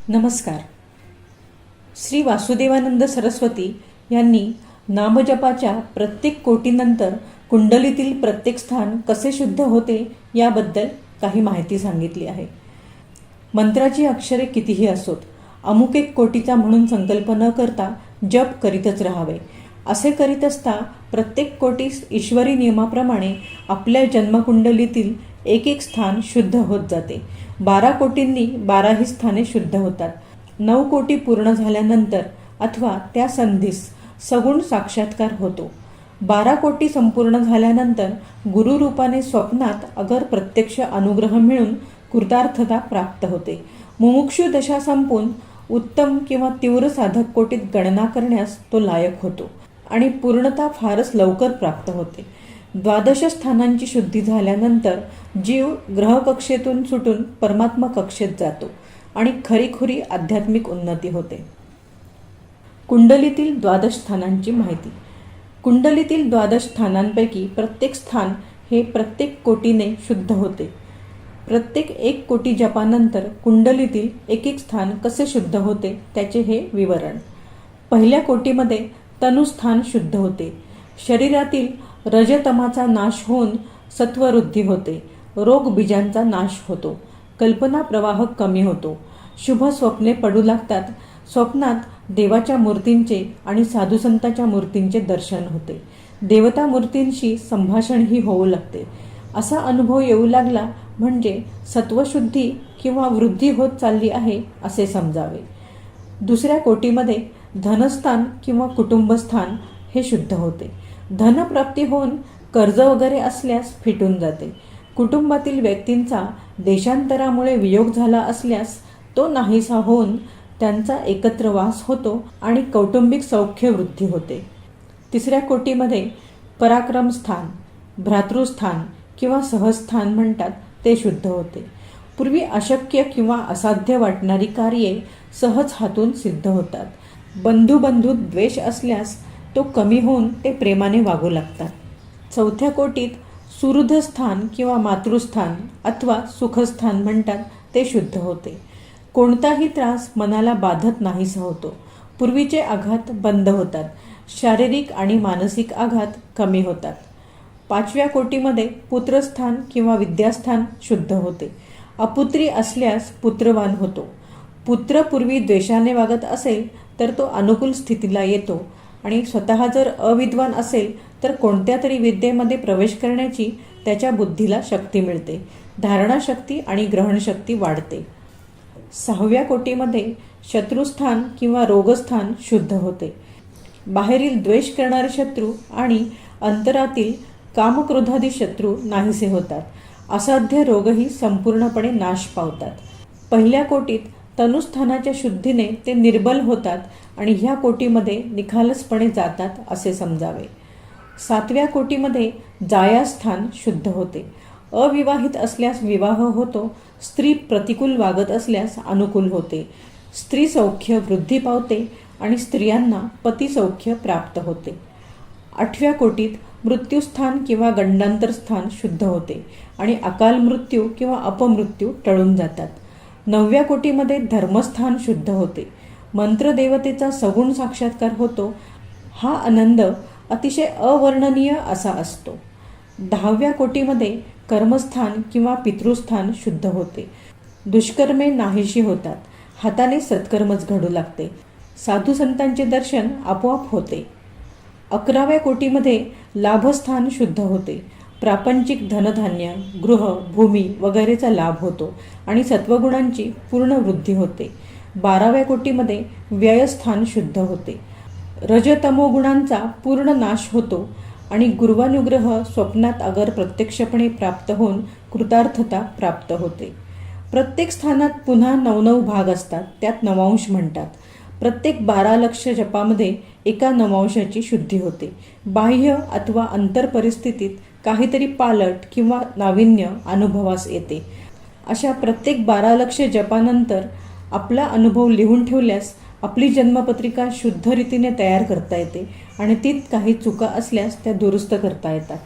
नमस्कार. श्री वासुदेवानंद सरस्वती यांनी नामजपाच्या प्रत्येक कोटीनंतर कुंडलीतील प्रत्येक स्थान कसे शुद्ध होते याबद्दल काही माहिती सांगितली आहे. मंत्राची अक्षरे कितीही असोत, अमुक एक कोटीचा म्हणून संकल्प न करता जप करीतच राहावे. असे करीत असता प्रत्येक कोटीस ईश्वरी नियमाप्रमाणे आपल्या जन्मकुंडलीतील एक एक स्थान शुद्ध होत जाते. 12 कोटींनी 12ही स्थाने शुद्ध होतात. 9 कोटी पूर्ण झाल्यानंतर अथवा त्या संधीस सगुण साक्षात्कार होतो. 12 कोटी संपूर्ण झाल्यानंतर गुरुरूपाने स्वप्नात अगर प्रत्यक्ष अनुग्रह मिळून कृतार्थता प्राप्त होते. मुमुक्षु दशा संपून उत्तम किंवा तीव्र साधक कोटीत गणना करण्यास तो लायक होतो आणि पूर्णता फारच लवकर प्राप्त होते. 12 स्थानांची शुद्धी झाल्यानंतर जीव ग्रहकक्षेतून सुटून परमात्मा कक्षेत जातो आणि खरीखुरी आध्यात्मिक उन्नती होते. कुंडलीतील 12 स्थानांची माहिती. कुंडलीतील 12 स्थानांपैकी प्रत्येक स्थान हे प्रत्येक कोटीने शुद्ध होते. प्रत्येक 1 कोटी जपानंतर कुंडलीतील एक एक स्थान कसे शुद्ध होते त्याचे हे विवरण. पहिल्या कोटीमध्ये तनुस्थान शुद्ध होते. शरीरातील रजतमाचा नाश होऊन सत्ववृद्धी होते. रोग बीजांचा नाश होतो. कल्पना प्रवाह कमी होतो. शुभ स्वप्ने पडू लागतात. स्वप्नात देवाच्या मूर्तींचे आणि साधुसंतांच्या मूर्तींचे दर्शन होते. देवता मूर्तींशी संभाषणही होऊ लागते. असा अनुभव येऊ लागला म्हणजे सत्वशुद्धी किंवा वृद्धी होत चालली आहे असे समजावे. दुसऱ्या कोटीमध्ये धनस्थान किंवा कुटुंबस्थान हे शुद्ध होते. धनप्राप्ती होऊन कर्ज वगैरे असल्यास फिटून जाते. कुटुंबातील व्यक्तींचा देशांतरामुळे वियोग झाला असल्यास तो नाहीसा होऊन त्यांचा एकत्र वास होतो आणि कौटुंबिक सौख्य वृद्धी होते. तिसऱ्या कोटीमध्ये पराक्रम स्थान, भ्रातृस्थान किंवा सहस्थान म्हणतात ते शुद्ध होते. पूर्वी अशक्य किंवा असाध्य वाटणारी कार्ये सहज हातून सिद्ध होतात. बंधू द्वेष असल्यास तो कमी होऊन ते प्रेमाने वागू लागतात. चौथ्या कोटीत सुहृदस्थान किंवा मातृस्थान अथवा सुखस्थान म्हणतात ते शुद्ध होते. कोणताही त्रास मनाला बाधत नाहीसा होतो. पूर्वीचे आघात बंद होतात. शारीरिक आणि मानसिक आघात कमी होतात. 5व्या कोटीमध्ये पुत्रस्थान किंवा विद्यास्थान शुद्ध होते. अपुत्री असल्यास पुत्रवान होतो. पुत्र पूर्वी द्वेषाने वागत असेल तर तो अनुकूल स्थितीला येतो आणि स्वतः जर अविद्वान असेल तर कोणत्या तरी विद्येमध्ये प्रवेश करण्याची त्याच्या बुद्धीला शक्ती मिळते. धारणाशक्ती आणि ग्रहणशक्ती वाढते. 6व्या कोटीमध्ये शत्रुस्थान किंवा रोगस्थान शुद्ध होते. बाहेरील द्वेष करणारे शत्रू आणि अंतरातील कामक्रोधादी शत्रू नाहीसे होतात. असाध्य रोगही संपूर्णपणे नाश पावतात. पहिल्या कोटीत तनुस्थानाच्या शुद्धीने ते निर्बल होतात आणि ह्या कोटीमध्ये निखालसपणे जातात असे समजावे. 7व्या कोटीमध्ये जायास्थान शुद्ध होते. अविवाहित असल्यास विवाह होतो. स्त्री प्रतिकूल वागत असल्यास अनुकूल होते. स्त्री सौख्य वृद्धी पावते आणि स्त्रियांना पतिसौख्य प्राप्त होते. 8व्या कोटीत मृत्यूस्थान किंवा गंडांतर स्थान शुद्ध होते आणि अकाल मृत्यू किंवा अपमृत्यू टळून जातात. 9व्या कोटीमध्ये धर्मस्थान शुद्ध होते. मंत्रदेवतेचा सगुण साक्षात्कार होतो. हा आनंद अतिशय अवर्णनीय असा असतो. 10व्या कोटीमध्ये कर्मस्थान किंवा पितृस्थान शुद्ध होते. दुष्कर्मे नाहीशी होतात. हाताने सत्कर्मच घडू लागते. साधुसंतांचे दर्शन आपोआप होते. 11व्या कोटीमध्ये लाभस्थान शुद्ध होते. प्रापंचिक धनधान्य, गृह, भूमी वगैरेचा लाभ होतो आणि सत्वगुणांची पूर्ण वृद्धी होते. 12व्या कोटीमध्ये व्ययस्थान शुद्ध होते. रजतमोगुणांचा पूर्ण नाश होतो आणि गुरुवानुग्रह स्वप्नात अगर प्रत्यक्षपणे प्राप्त होऊन कृतार्थता प्राप्त होते. प्रत्येक स्थानात पुन्हा 9 भाग असतात, त्यात नवांश म्हणतात. प्रत्येक 12 लक्ष जपामध्ये एका नवांशाची शुद्धी होते. बाह्य अथवा अंतर परिस्थितीत काहीतरी पालट किंवा नाविन्य अनुभवास येते. अशा प्रत्येक 12 लक्ष जपानंतर आपला अनुभव लिहून ठेवल्यास आपली जन्मपत्रिका शुद्ध रीतीने तयार करता येते आणि तीत काही चुका असल्यास त्या दुरुस्त करता येतात.